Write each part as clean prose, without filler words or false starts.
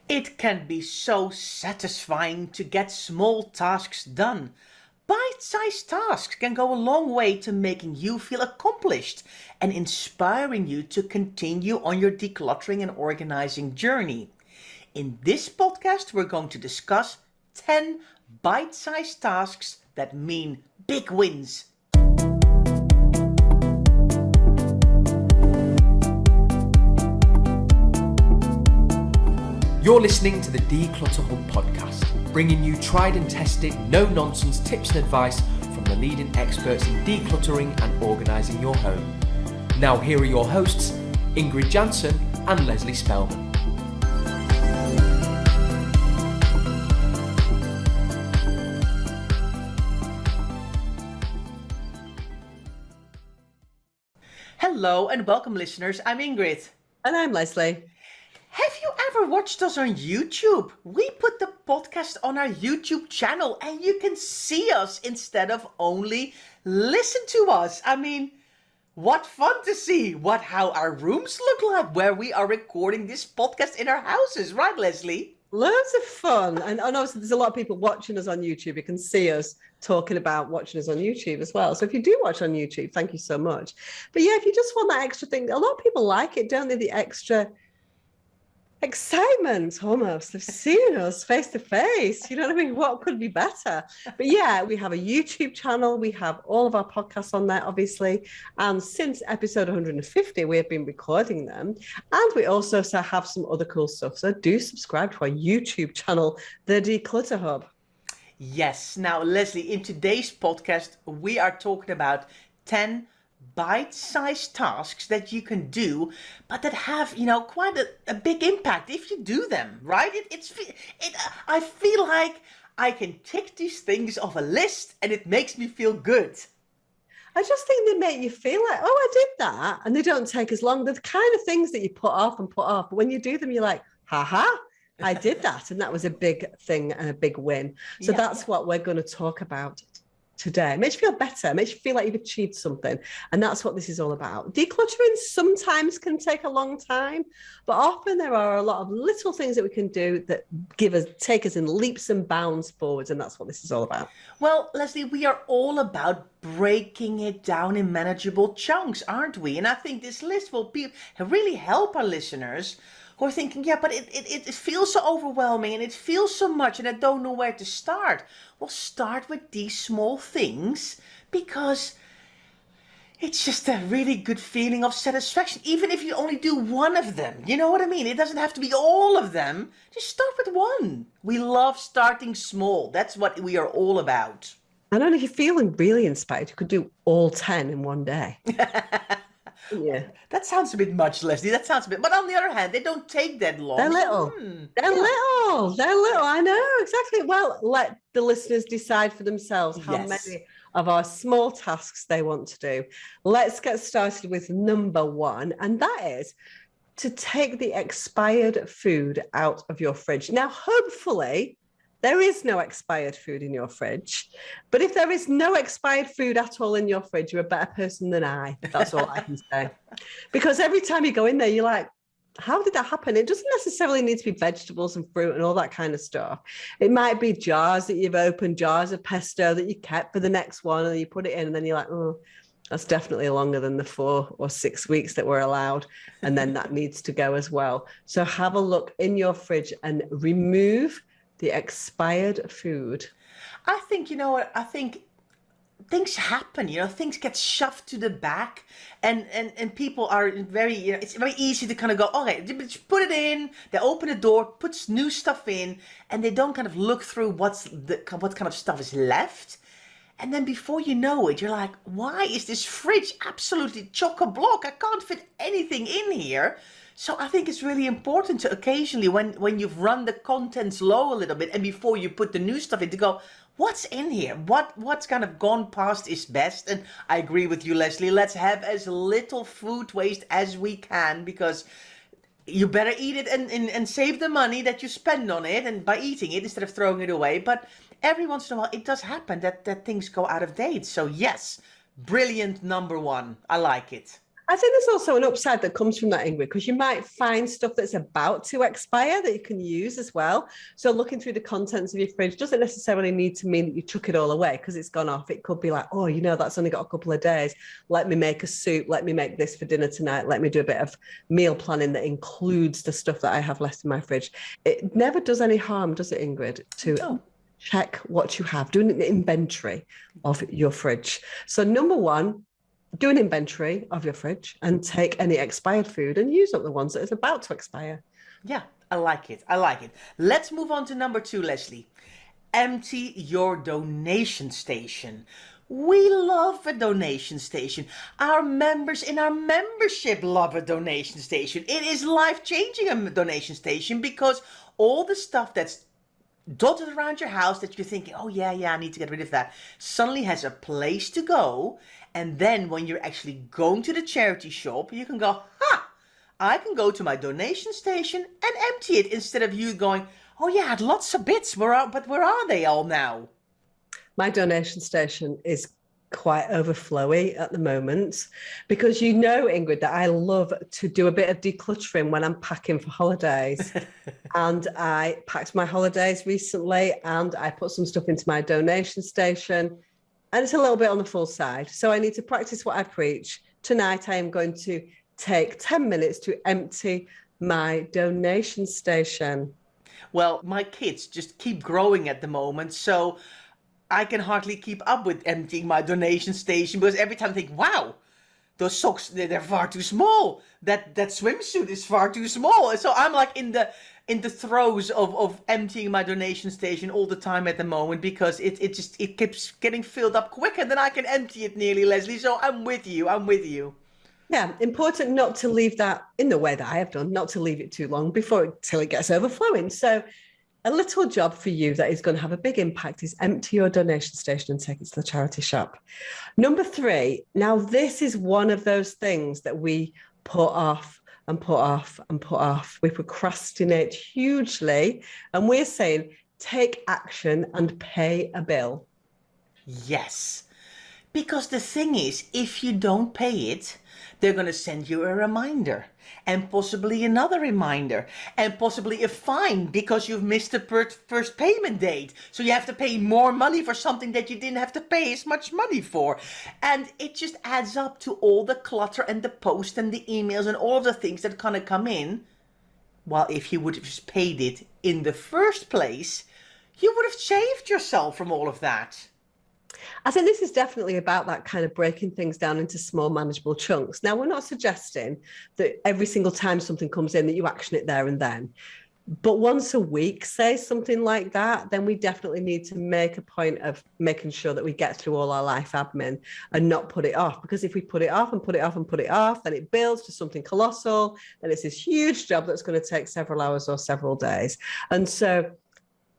It can be so satisfying to get small tasks done. Bite-sized tasks can go a long way to making you feel accomplished and inspiring you to continue on your decluttering and organizing journey. In this podcast, we're going to discuss 10 bite-sized tasks that mean big wins. You're listening to the Declutter Hub podcast, bringing you tried and tested, no-nonsense tips and advice from the leading experts in decluttering and organising your home. Now here are your hosts, Ingrid Jansen and Leslie Spellman. Hello and welcome listeners, I'm Ingrid. And I'm Leslie. Have you ever watched us on YouTube? We put the podcast on our YouTube channel and you can see us instead of only listen to us. I mean, what fun to see how our rooms look like where we are recording this podcast in our houses, right, Leslie? Loads of fun. And obviously there's a lot of people watching us on YouTube. You can see us talking about watching us on YouTube as well. So if you do watch on YouTube, thank you so much. But yeah, if you just want that extra thing, a lot of people like it, don't they? The extra excitement almost of seeing us face to face. You know what I mean? What could be better? But yeah, we have a YouTube channel. We have all of our podcasts on there, obviously. And since episode 150, we have been recording them. And we also have some other cool stuff. So do subscribe to our YouTube channel, The Declutter Hub. Yes. Now, Leslie, in today's podcast, we are talking about 10 bite-sized tasks that you can do, but that have, quite a big impact if you do them, right? I feel like I can tick these things off a list and it makes me feel good. I just think they make you feel like, oh, I did that. And they don't take as long. They're the kind of things that you put off. But when you do them, you're like, I did that. And that was a big thing and a big win. So that's what we're going to talk about today. It makes you feel better. It makes you feel like you've achieved something. And that's what this is all about. Decluttering sometimes can take a long time, but often there are a lot of little things that we can do that take us in leaps and bounds forwards. And that's what this is all about. Well, Leslie, we are all about breaking it down in manageable chunks, aren't we? And I think this list will really help our listeners who are thinking, yeah, but it feels so overwhelming and it feels so much and I don't know where to start. Well, start with these small things because it's just a really good feeling of satisfaction, even if you only do one of them. You know what I mean? It doesn't have to be all of them. Just start with one. We love starting small. That's what we are all about. And then if you're feeling really inspired, you could do all 10 in one day. Yeah, that sounds a bit much, Leslie. That sounds a bit. But on the other hand, they don't take that long. They're little. They're little. I know exactly. Well, let the listeners decide for themselves how many of our small tasks they want to do. Let's get started with number one, and that is to take the expired food out of your fridge. Now, hopefully, there is no expired food in your fridge. But if there is no expired food at all in your fridge, you're a better person than I. That's all I can say. Because every time you go in there, you're like, how did that happen? It doesn't necessarily need to be vegetables and fruit and all that kind of stuff. It might be jars that you've opened, jars of pesto that you kept for the next one, and you put it in, and then you're like, oh, that's definitely longer than the 4 or 6 weeks that we're allowed. And then that needs to go as well. So have a look in your fridge and remove the expired food. I think, I think things happen, things get shoved to the back and people are it's very easy to kind of go, okay, just put it in, they open the door, puts new stuff in, and they don't kind of look through what kind of stuff is left. And then before you know it, you're like, why is this fridge absolutely chock-a-block? I can't fit anything in here. So I think it's really important to occasionally, when you've run the contents low a little bit and before you put the new stuff in, to go, what's in here? What's kind of gone past is best? And I agree with you, Leslie. Let's have as little food waste as we can, because you better eat it and save the money that you spend on it and by eating it instead of throwing it away. But every once in a while, it does happen that things go out of date. So yes, brilliant number one. I like it. I think there's also an upside that comes from that, Ingrid, because you might find stuff that's about to expire that you can use as well. So looking through the contents of your fridge doesn't necessarily need to mean that you chuck it all away because it's gone off. It could be like, oh, you know, that's only got a couple of days. Let me make a soup. Let me make this for dinner tonight. Let me do a bit of meal planning that includes the stuff that I have left in my fridge. It never does any harm, does it, Ingrid, to check what you have, do an inventory of your fridge. So number one, do an inventory of your fridge and take any expired food and use up the ones that is about to expire. Yeah, I like it. I like it. Let's move on to number 2, Leslie. Empty your donation station. We love a donation station. Our members in our membership love a donation station. It is life-changing, a donation station, because all the stuff that's dotted around your house that you're thinking, oh yeah, I need to get rid of that, suddenly has a place to go. And then when you're actually going to the charity shop, you can go, I can go to my donation station and empty it, instead of you going, oh yeah, I had lots of bits, but where are they all now? My donation station is quite overflowy at the moment because you know, Ingrid, that I love to do a bit of decluttering when I'm packing for holidays. And I packed my holidays recently and I put some stuff into my donation station. And it's a little bit on the full side. So I need to practice what I preach. Tonight, I am going to take 10 minutes to empty my donation station. Well, my kids just keep growing at the moment, so I can hardly keep up with emptying my donation station, because every time I think, wow, those socks, they're far too small. That swimsuit is far too small. So I'm like in the throes of emptying my donation station all the time at the moment, because it keeps getting filled up quicker than I can empty it nearly, Leslie. So I'm with you. Yeah, important not to leave that in the way that I have done, not to leave it too long till it gets overflowing. So a little job for you that is going to have a big impact is empty your donation station and take it to the charity shop. Number 3, now this is one of those things that we put off and put off and put off. We procrastinate hugely, and we're saying take action and pay a bill. Yes, because the thing is, if you don't pay it, they're going to send you a reminder, and possibly another reminder, and possibly a fine because you've missed the first payment date. So you have to pay more money for something that you didn't have to pay as much money for. And it just adds up to all the clutter and the post and the emails and all of the things that kind of come in. While if you would have just paid it in the first place, you would have saved yourself from all of that. I think this is definitely about that kind of breaking things down into small, manageable chunks. Now, we're not suggesting that every single time something comes in that you action it there and then. But once a week, say something like that, then we definitely need to make a point of making sure that we get through all our life admin and not put it off. Because if we put it off and put it off and put it off, then it builds to something colossal. And it's this huge job that's going to take several hours or several days. And so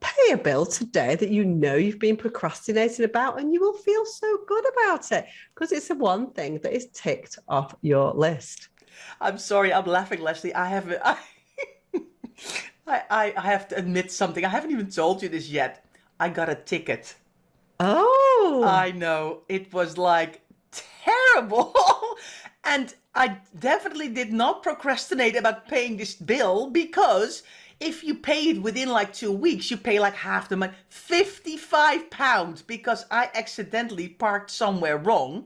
pay a bill today that you know you've been procrastinating about, and you will feel so good about it because it's the one thing that is ticked off your list. I'm sorry, I'm laughing, Leslie. I have to admit something. I haven't even told you this yet. I got a ticket. Oh. I know. It was like terrible. And I definitely did not procrastinate about paying this bill, because if you pay it within like 2 weeks, you pay like half the money, £55, because I accidentally parked somewhere wrong.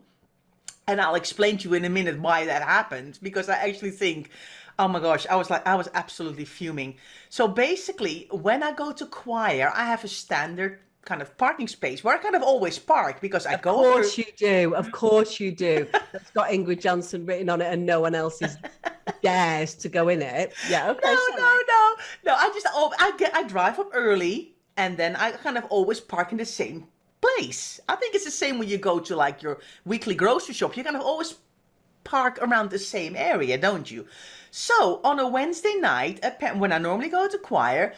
And I'll explain to you in a minute why that happened, because I actually think, oh my gosh, I was absolutely fuming. So basically, when I go to choir, I have a standard kind of parking space where I kind of always park, because I go. Of course you do. Of course you do. It's got Ingrid Johnson written on it and no one else dares to go in it. Yeah, okay. No. I drive up early, and then I kind of always park in the same place. I think it's the same when you go to like your weekly grocery shop. You kind of always park around the same area, don't you? So on a Wednesday night, when I normally go to choir,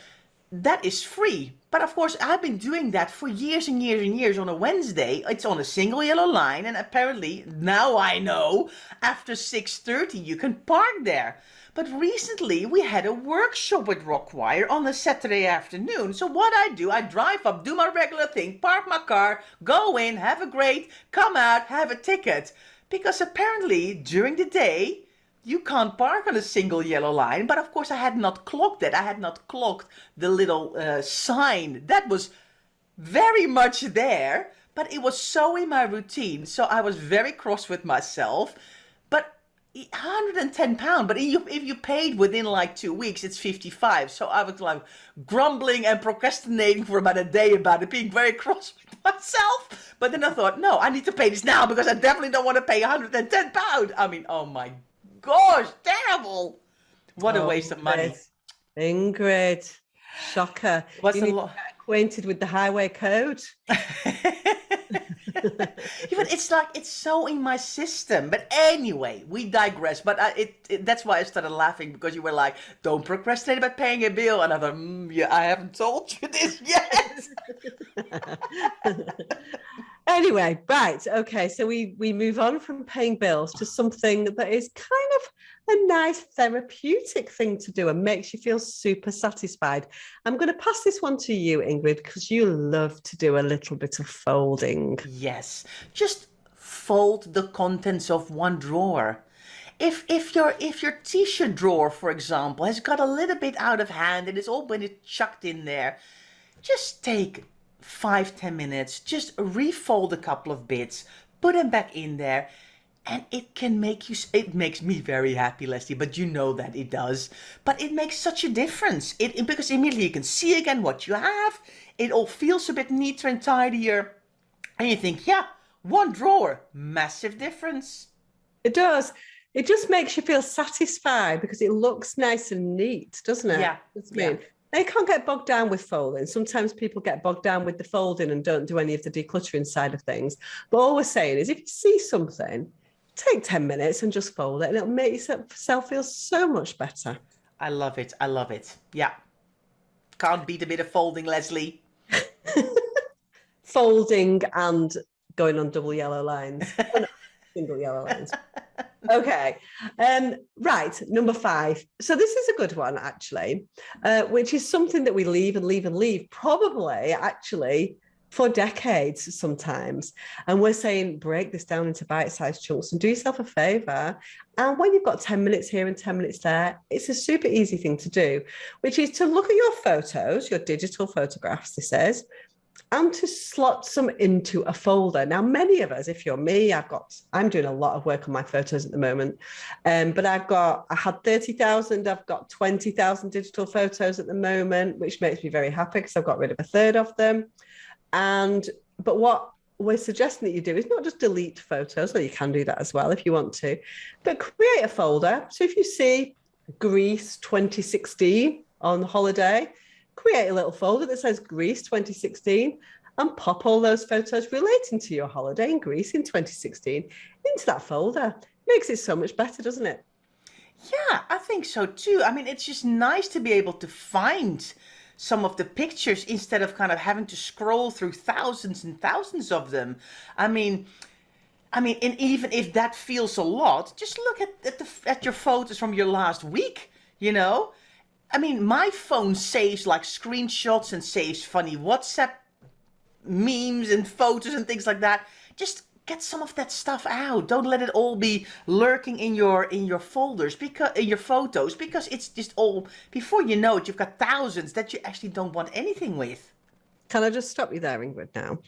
that is free. But of course, I've been doing that for years and years and years on a Wednesday. It's on a single yellow line, and apparently now I know after 6:30 you can park there. But recently we had a workshop with Rock Choir on a Saturday afternoon. So what I do, I drive up, do my regular thing, park my car, go in, have a great, come out, have a ticket. because apparently during the day you can't park on a single yellow line. But of course, I had not clocked that. I had not clocked the little sign that was very much there, but it was so in my routine. So I was very cross with myself. But £110, but if you paid within like 2 weeks, it's 55. So I was like grumbling and procrastinating for about a day about it, being very cross with myself. But then I thought, no, I need to pay this now because I definitely don't want to pay £110. I mean, oh my gosh, terrible. What a waste of money. Ingrid, shocker. What's you a need lot? to get acquainted with the highway code. Even it's like it's so in my system. But anyway, we digress. But that's why I started laughing, because you were like, "Don't procrastinate about paying a bill," and I thought, "Yeah, I haven't told you this yet." Anyway, right, okay, so we move on from paying bills to something that is kind of a nice therapeutic thing to do and makes you feel super satisfied. I'm going to pass this one to you, Ingrid, because you love to do a little bit of folding. Yes, just fold the contents of one drawer. If your t-shirt drawer, for example, has got a little bit out of hand and it's all been chucked in there, just take 5-10 minutes, just refold a couple of bits, put them back in there, and it makes me very happy, Leslie, but you know that it does. But it makes such a difference. Because immediately you can see again what you have. It all feels a bit neater and tidier. And you think, yeah, one drawer, massive difference. It does. It just makes you feel satisfied because it looks nice and neat, doesn't it? Yeah. That's what I mean. They can't get bogged down with folding. Sometimes people get bogged down with the folding and don't do any of the decluttering side of things. But all we're saying is if you see something, take 10 minutes and just fold it and it'll make yourself feel so much better. I love it. I love it. Yeah. Can't beat a bit of folding, Leslie. Folding and going on double yellow lines. Single yellow lines. Okay. Right. Number 5. So this is a good one, actually, which is something that we leave and leave and leave, probably actually for decades sometimes. And we're saying, break this down into bite-sized chunks and do yourself a favor. And when you've got 10 minutes here and 10 minutes there, it's a super easy thing to do, which is to look at your photos, your digital photographs, this is, and to slot some into a folder. Now, many of us, if you're me, I'm doing a lot of work on my photos at the moment, but I had 30,000, I've got 20,000 digital photos at the moment, which makes me very happy because I've got rid of a third of them. But what we're suggesting that you do is not just delete photos, or you can do that as well if you want to, but create a folder. So if you see Greece 2016 on holiday, create a little folder that says Greece 2016 and pop all those photos relating to your holiday in Greece in 2016 into that folder. Makes it so much better, doesn't it? Yeah, I think so too. I mean, it's just nice to be able to find some of the pictures instead of kind of having to scroll through thousands and thousands of them. I mean, and even if that feels a lot, just look at your photos from your last week, you know? I mean, my phone saves like screenshots and saves funny WhatsApp memes and photos and things like that. Just get some of that stuff out. Don't let it all be lurking in your folders, because in your photos, because it's just all, before you know it, you've got thousands that you actually don't want anything with. Can I just stop you there, Ingrid, now?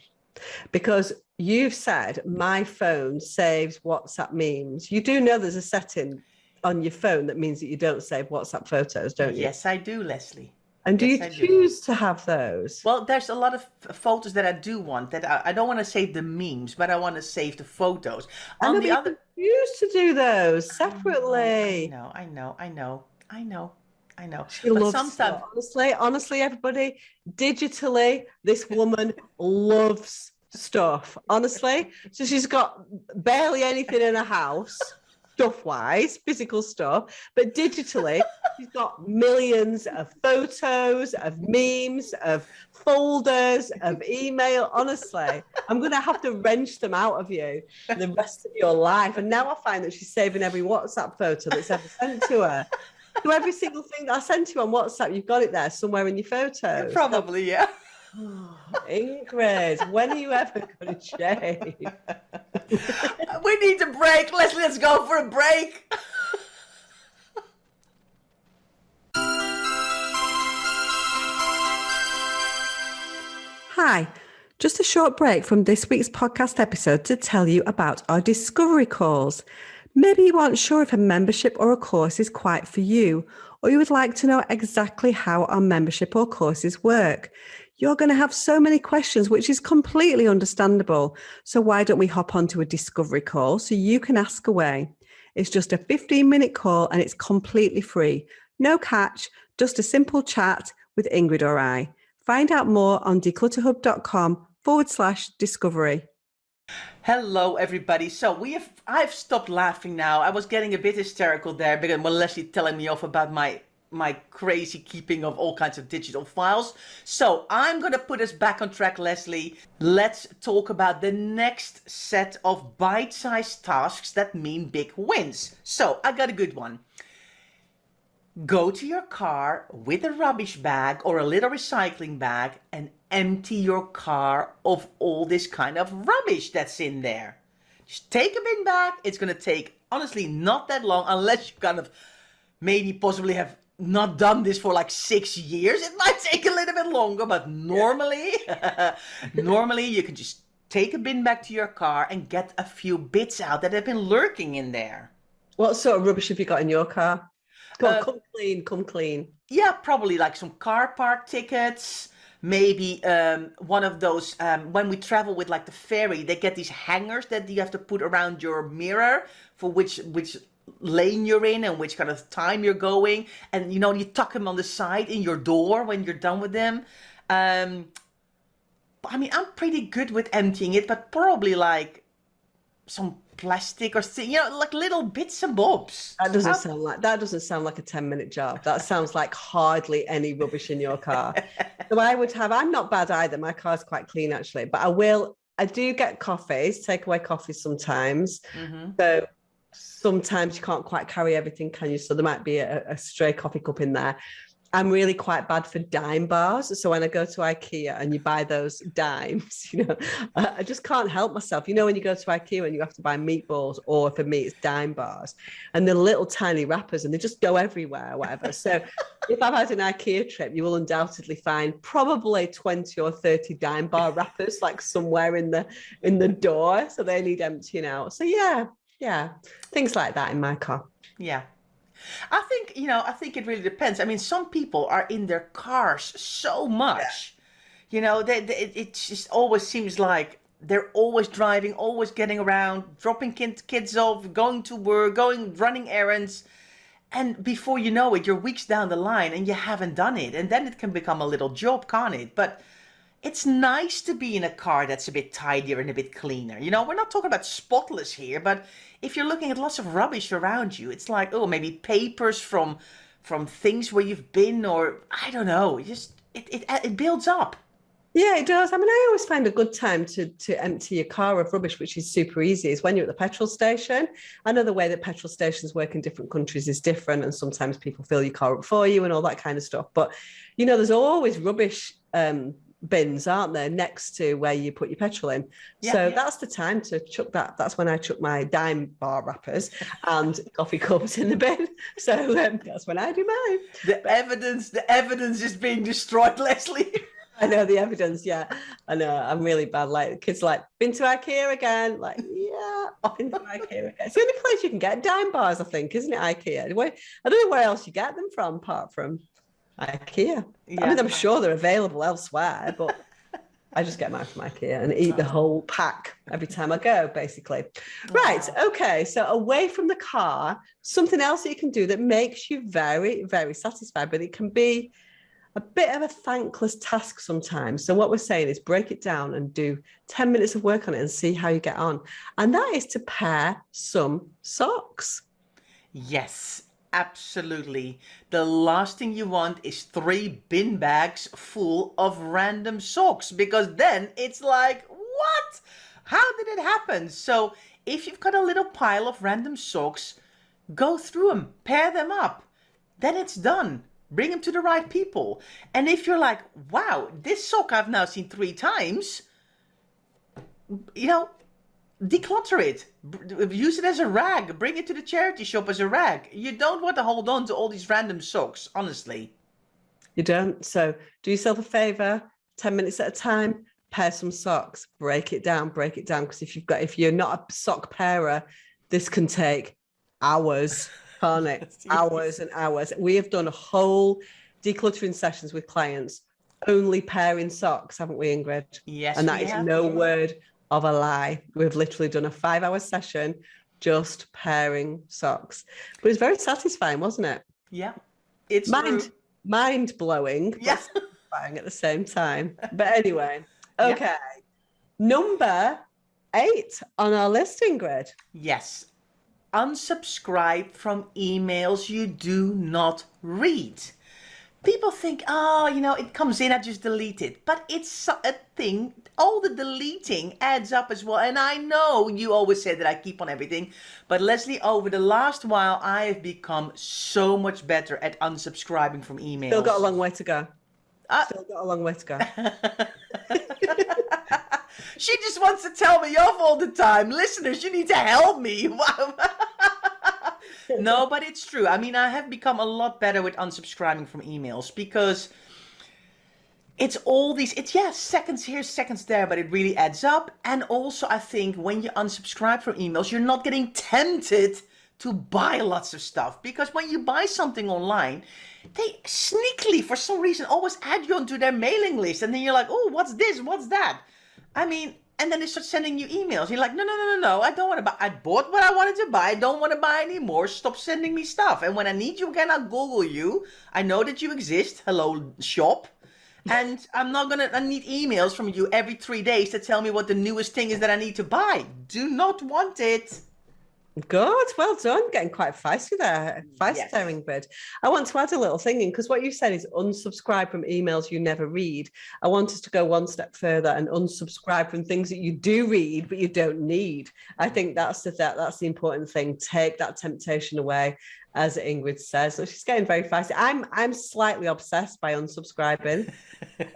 Because you've said my phone saves WhatsApp memes. You do know there's a setting on your phone that means that you don't save WhatsApp photos, don't you? Yes, I do, Leslie. And do you choose to have those? Well, there's a lot of photos that I do want, that I don't want to save the memes, but I want to save the photos. On the other, choose to do those separately. I know. She loves sometimes. Honestly, everybody, digitally, this woman loves stuff. Honestly, so she's got barely anything in her house, stuff-wise, physical stuff, but digitally, she's got millions of photos, of memes, of folders, of email. Honestly, I'm going to have to wrench them out of you the rest of your life. And now I find that she's saving every WhatsApp photo that's ever sent to her. So every single thing that I sent you on WhatsApp, you've got it there somewhere in your photos. Probably, yeah. Ingrid, when are you ever going to shave? We need a break. Leslie, let's go for a break. Hi, just a short break from this week's podcast episode to tell you about our discovery calls. Maybe you aren't sure if a membership or a course is quite for you, or you would like to know exactly how our membership or courses work. You're going to have so many questions, which is completely understandable. So why don't we hop onto a discovery call so you can ask away? It's just a 15-minute call and it's completely free. No catch, just a simple chat with Ingrid or I. Find out more on declutterhub.com/discovery. Hello, everybody. So I've stopped laughing now. I was getting a bit hysterical there because Leslie telling me off about my crazy keeping of all kinds of digital files. So I'm gonna put us back on track, Leslie. Let's talk about the next set of bite-sized tasks that mean big wins. So I got a good one. Go to your car with a rubbish bag or a little recycling bag and empty your car of all this kind of rubbish that's in there. Just take a bin bag. It's going to take, honestly, not that long unless you kind of maybe possibly have not done this for like 6 years. It might take a little bit longer, but normally, normally you can just take a bin bag to your car and get a few bits out that have been lurking in there. What sort of rubbish have you got in your car? Come clean, come clean. Yeah, probably like some car park tickets. Maybe one of those, when we travel with like the ferry, they get these hangers that you have to put around your mirror for which lane you're in and which kind of time you're going. And, you know, you tuck them on the side in your door when you're done with them. I mean, I'm pretty good with emptying it, but probably like some plastic or thing, you know, like little bits and bobs. That doesn't sound like a 10-minute job. That sounds like hardly any rubbish in your car. So I'm not bad either. My car's quite clean actually, but I do get coffees, takeaway coffees sometimes. Mm-hmm. So sometimes you can't quite carry everything, can you? So there might be a stray coffee cup in there. I'm really quite bad for dime bars. So when I go to IKEA and you buy those dimes, you know, I just can't help myself. You know, when you go to IKEA and you have to buy meatballs, or for me, it's dime bars, and they're little tiny wrappers and they just go everywhere or whatever. So if I've had an IKEA trip, you will undoubtedly find probably 20 or 30 dime bar wrappers like somewhere in the door. So they need emptying out. So yeah, things like that in my car. Yeah. I think it really depends. I mean, some people are in their cars so much, you know, it just always seems like they're always driving, always getting around, dropping kids off, going to work, running errands. And before you know it, you're weeks down the line and you haven't done it. And then it can become a little job, can't it? But it's nice to be in a car that's a bit tidier and a bit cleaner. You know, we're not talking about spotless here, but if you're looking at lots of rubbish around you, it's like, oh, maybe papers from things where you've been, or I don't know, it builds up. Yeah, it does. I mean, I always find a good time to empty your car of rubbish, which is super easy, is when you're at the petrol station. I know the way that petrol stations work in different countries is different, and sometimes people fill your car up for you and all that kind of stuff. But, you know, there's always rubbish bins, aren't there, next to where you put your petrol in. That's the time to chuck that. That's when I chuck my dime bar wrappers and coffee cups in the bin. So that's when I do mine. The evidence is being destroyed, Leslie. I know the evidence. Yeah, I know. I'm really bad. Like kids, like, been to IKEA again? Like, yeah, been to IKEA again. It's the only place you can get dime bars, I think, isn't it? IKEA. I don't know where else you get them from, apart from IKEA. Yeah. I mean, I'm sure they're available elsewhere, but I just get mine from IKEA and eat the whole pack every time I go, basically. Right. Okay. So away from the car, something else that you can do that makes you very, very satisfied, but it can be a bit of a thankless task sometimes. So what we're saying is break it down and do 10 minutes of work on it and see how you get on. And that is to pair some socks. Yes. Absolutely. The last thing you want is 3 bin bags full of random socks, because then it's like, what? How did it happen? So if you've got a little pile of random socks, go through them, pair them up. Then it's done. Bring them to the right people. And if you're like, wow, this sock I've now seen 3 times, declutter it. Use it as a rag. Bring it to the charity shop as a rag. You don't want to hold on to all these random socks, honestly. You don't. So do yourself a favor, 10 minutes at a time, pair some socks, break it down. Because if you're not a sock pairer, this can take hours, can't it? Yes. Hours and hours. We have done whole decluttering sessions with clients, only pairing socks, haven't we, Ingrid? Yes, and that we is have. no word of a lie. We've literally done a 5-hour session just pairing socks. But it's very satisfying, wasn't it? Yeah. It's Mind blowing, Yeah. but satisfying at the same time. But anyway, okay. Number 8 on our list, Ingrid. Yes. Unsubscribe from emails you do not read. People think, it comes in, I just delete it. But it's a thing. All the deleting adds up as well. And I know you always say that I keep on everything. But Leslie, over the last while, I have become so much better at unsubscribing from emails. Still got a long way to go. Still got a long way to go. She just wants to tell me off all the time. Listeners, you need to help me. No, but it's true. I mean, I have become a lot better with unsubscribing from emails because it's all these, seconds here, seconds there, but it really adds up. And also, I think when you unsubscribe from emails, you're not getting tempted to buy lots of stuff, because when you buy something online, they sneakily, for some reason, always add you onto their mailing list. And then you're like, oh, what's this? What's that? I mean, and then they start sending you emails. You're like, no, I don't want to buy. I bought what I wanted to buy. I don't want to buy anymore. Stop sending me stuff. And when I need you again, I'll Google you. I know that you exist. Hello, shop. And I need emails from you every 3 days to tell me what the newest thing is that I need to buy. Do not want it. Good, well done. Getting quite feisty there. Yes. There, Ingrid. I want to add a little thing in, because what you said is unsubscribe from emails you never read. I want us to go one step further and unsubscribe from things that you do read but you don't need. I think that's the important thing. Take that temptation away, as Ingrid says. So she's getting very feisty. I'm slightly obsessed by unsubscribing.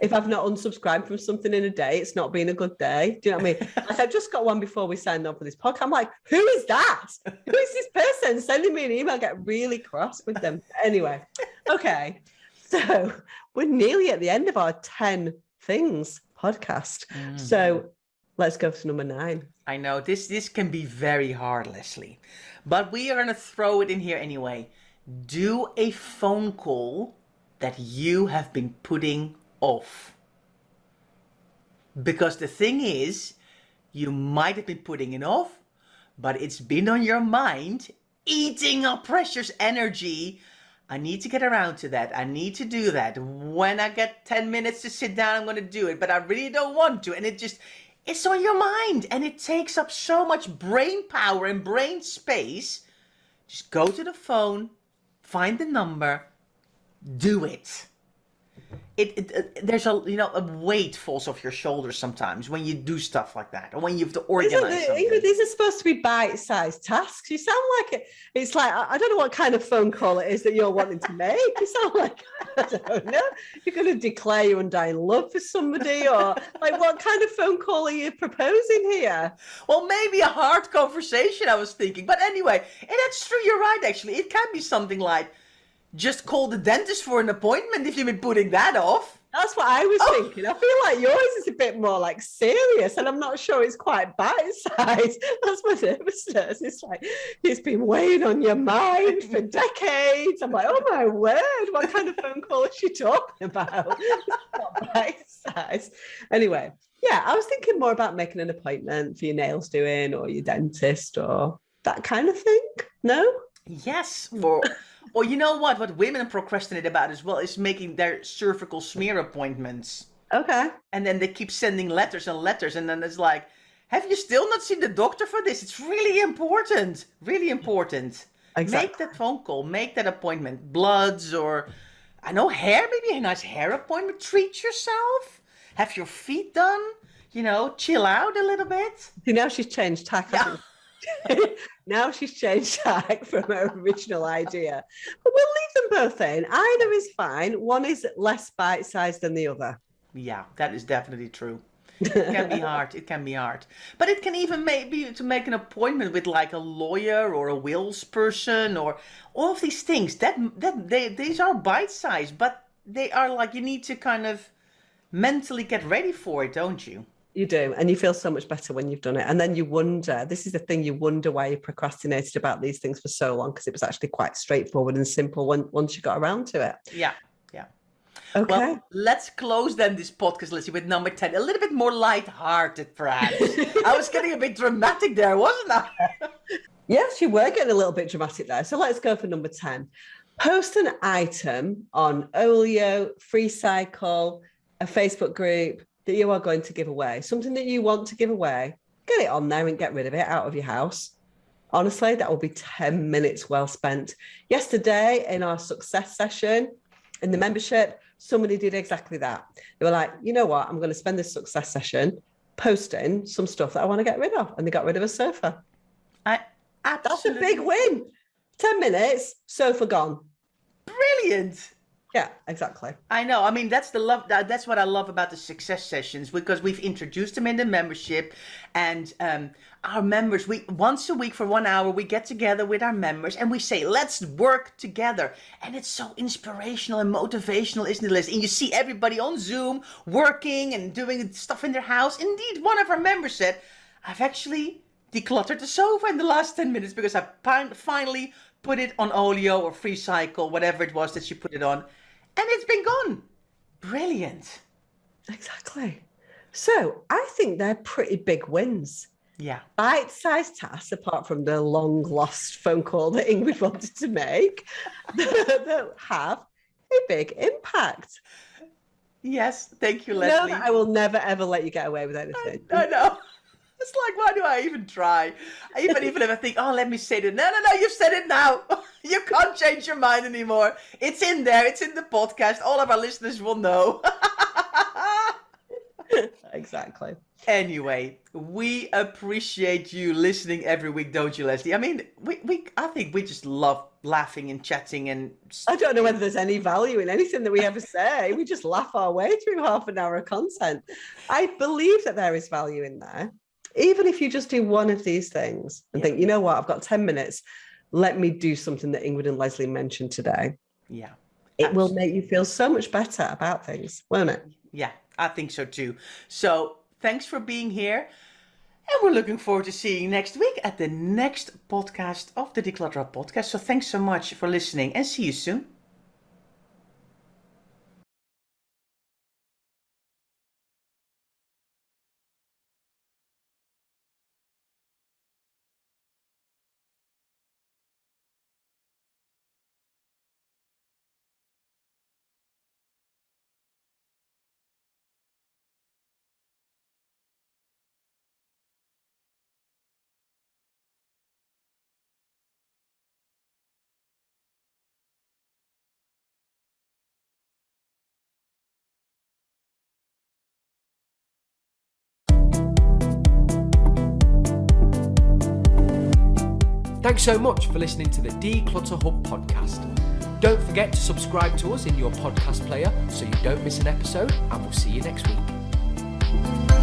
If I've not unsubscribed from something in a day, it's not been a good day. Do you know what I mean? Like, I just got one before we signed on for this podcast. I'm like, who is that? Who is this person sending me an email? I get really cross with them. Anyway, okay. So we're nearly at the end of our 10 things podcast. So let's go to number 9. I know this can be very hard, Leslie, but we are going to throw it in here anyway. Do a phone call that you have been putting off. Because the thing is, you might have been putting it off, but it's been on your mind, eating up precious energy. I need to get around to that. I need to do that. When I get 10 minutes to sit down, I'm going to do it, but I really don't want to. And it's on your mind, and it takes up so much brain power and brain space. Just go to the phone, find the number, do it. There's a weight falls off your shoulders sometimes when you do stuff like that, or when you have to organize something. These are supposed to be bite-sized tasks. You sound like it's like, I don't know what kind of phone call it is that you're wanting to make. You sound like, I don't know, you're going to declare your undying love for somebody, or like, what kind of phone call are you proposing here? Well, maybe a hard conversation, I was thinking. But anyway, and that's true, you're right, actually. It can be something like, just call the dentist for an appointment if you've been putting that off. That's what I was thinking. I feel like yours is a bit more like serious, and I'm not sure it's quite bite-sized. That's my nervousness. It's like, it's been weighing on your mind for decades. I'm like, oh my word, what kind of phone call is she talking about? It's not bite-sized. Anyway, yeah, I was thinking more about making an appointment for your nails doing, or your dentist, or that kind of thing. No? Yes, or you know what women procrastinate about as well is making their cervical smear appointments. Okay. And then they keep sending letters and letters, and then it's like, have you still not seen the doctor for this? It's really important. Really important. Exactly. Make that phone call, make that appointment. Bloods, or I know, hair, maybe a nice hair appointment. Treat yourself. Have your feet done. Chill out a little bit. You know, she's changed tack. Yeah. Now she's changed tack from her original idea. But we'll leave them both in. Either is fine. One is less bite-sized than the other. Yeah, that is definitely true. It can be hard. It can be hard. But it can even maybe to make an appointment with like a lawyer or a wills person or all of these things. These are bite-sized, but they are like you need to kind of mentally get ready for it, don't you? You do. And you feel so much better when you've done it. And then you wonder, this is the thing, you wonder why you procrastinated about these things for so long, because it was actually quite straightforward and simple once you got around to it. Yeah. Yeah. Okay. Well, let's close then this podcast, Lizzie, with number 10. A little bit more light-hearted, perhaps. I was getting a bit dramatic there, wasn't I? Yes, you were getting a little bit dramatic there. So let's go for number 10. Post an item on Olio, FreeCycle, a Facebook group that you are going to give away. Something that you want to give away. Get it on there and get rid of it out of your house. Honestly, that will be 10 minutes well spent. Yesterday in our success session, in the membership, somebody did exactly that. They were like, you know what? I'm going to spend this success session posting some stuff that I want to get rid of. And they got rid of a sofa. That's a big win. 10 minutes, sofa gone. Brilliant. Yeah, exactly. I know. I mean, that's the love. That's what I love about the success sessions, because we've introduced them in the membership, and our members, once a week for 1 hour, we get together with our members and we say, let's work together. And it's so inspirational and motivational, isn't it, Liz? And you see everybody on Zoom working and doing stuff in their house. Indeed, one of our members said, I've actually decluttered the sofa in the last 10 minutes because I finally put it on Olio or FreeCycle, whatever it was that she put it on. And it's been gone. Brilliant. Exactly. So I think they're pretty big wins. Yeah. Bite-sized tasks, apart from the long-lost phone call that Ingrid wanted to make, that have a big impact. Yes. Thank you, Leslie. No, I will never, ever let you get away with anything. I know. It's like, why do I even try? Even if I think, oh, let me say it. No, you've said it now. You can't change your mind anymore. It's in there. It's in the podcast. All of our listeners will know. Exactly. Anyway, we appreciate you listening every week, don't you, Leslie? I mean, I think we just love laughing and chatting and... I don't know whether there's any value in anything that we ever say. We just laugh our way through half an hour of content. I believe that there is value in there. Even if you just do one of these things and think, you know what, I've got 10 minutes, let me do something that Ingrid and Leslie mentioned today. Yeah. It will make you feel so much better about things, won't it? Yeah, I think so too. So thanks for being here. And we're looking forward to seeing you next week at the next podcast of the Declutter podcast. So thanks so much for listening and see you soon. Thanks so much for listening to the Declutter Hub podcast. Don't forget to subscribe to us in your podcast player so you don't miss an episode, and we'll see you next week.